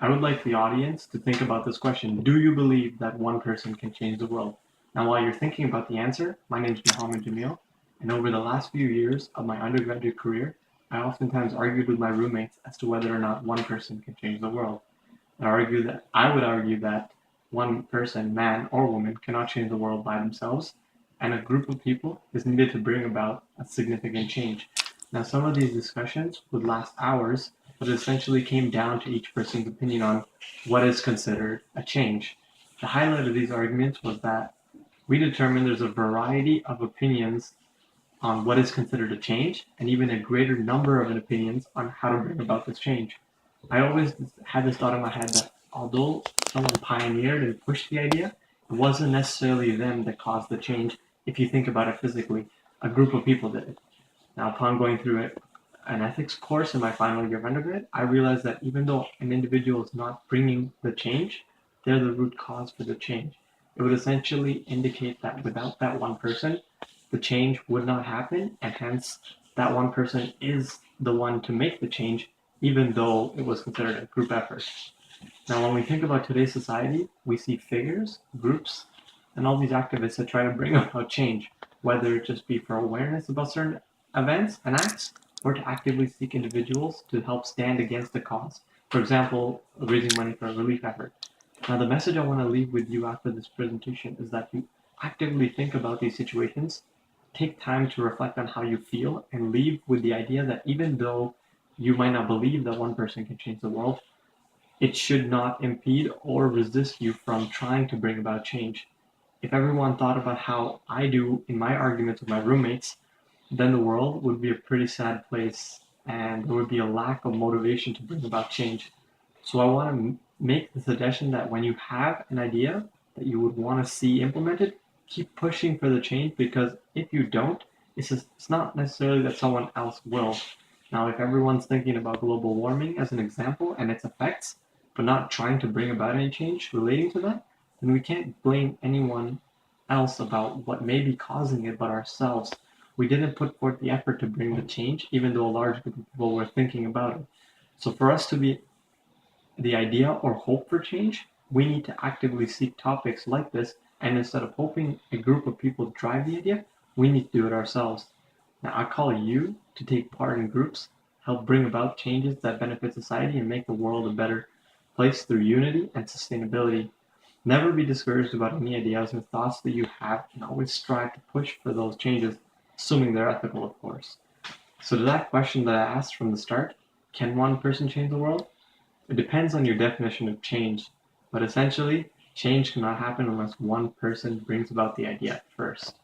I would like the audience to think about this question. Do you believe that one person can change the world? Now, while you're thinking about the answer, my name is Jamil, and over the last few years of my undergraduate career, I oftentimes argued with my roommates as to whether or not one person can change the world. I would argue that one person, man or woman, cannot change the world by themselves, and a group of people is needed to bring about a significant change. Now, some of these discussions would last hours, but it essentially came down to each person's opinion on what is considered a change. The highlight of these arguments was that we determined there's a variety of opinions on what is considered a change, and even a greater number of opinions on how to bring about this change. I always had this thought in my head that although someone pioneered and pushed the idea, it wasn't necessarily them that caused the change. If you think about it physically, a group of people did it. Now, upon going through an ethics course in my final year of undergrad, I realized that even though an individual is not bringing the change, they're the root cause for the change. It would essentially indicate that without that one person, the change would not happen, and hence that one person is the one to make the change, even though it was considered a group effort. Now, when we think about today's society, we see figures, groups, and all these activists that try to bring about change, whether it just be for awareness about certain events and acts, or to actively seek individuals to help stand against the cause. For example, raising money for a relief effort. Now, the message I want to leave with you after this presentation is that you actively think about these situations, take time to reflect on how you feel, and leave with the idea that even though you might not believe that one person can change the world, it should not impede or resist you from trying to bring about change. If everyone thought about how I do in my arguments with my roommates, then the world would be a pretty sad place and there would be a lack of motivation to bring about change. So I want to make the suggestion that when you have an idea that you would want to see implemented, keep pushing for the change, because if you don't, it's not necessarily that someone else will. Now, if everyone's thinking about global warming as an example and its effects, but not trying to bring about any change relating to that, then we can't blame anyone else about what may be causing it but ourselves. We didn't put forth the effort to bring the change, even though a large group of people were thinking about it. So for us to be the idea or hope for change, we need to actively seek topics like this, and instead of hoping a group of people drive the idea, we need to do it ourselves. Now, I call you to take part in groups, help bring about changes that benefit society and make the world a better place through unity and sustainability. Never be discouraged about any ideas or thoughts that you have, and always strive to push for those changes, assuming they're ethical, of course. So to that question that I asked from the start, can one person change the world? It depends on your definition of change, but essentially, change cannot happen unless one person brings about the idea first.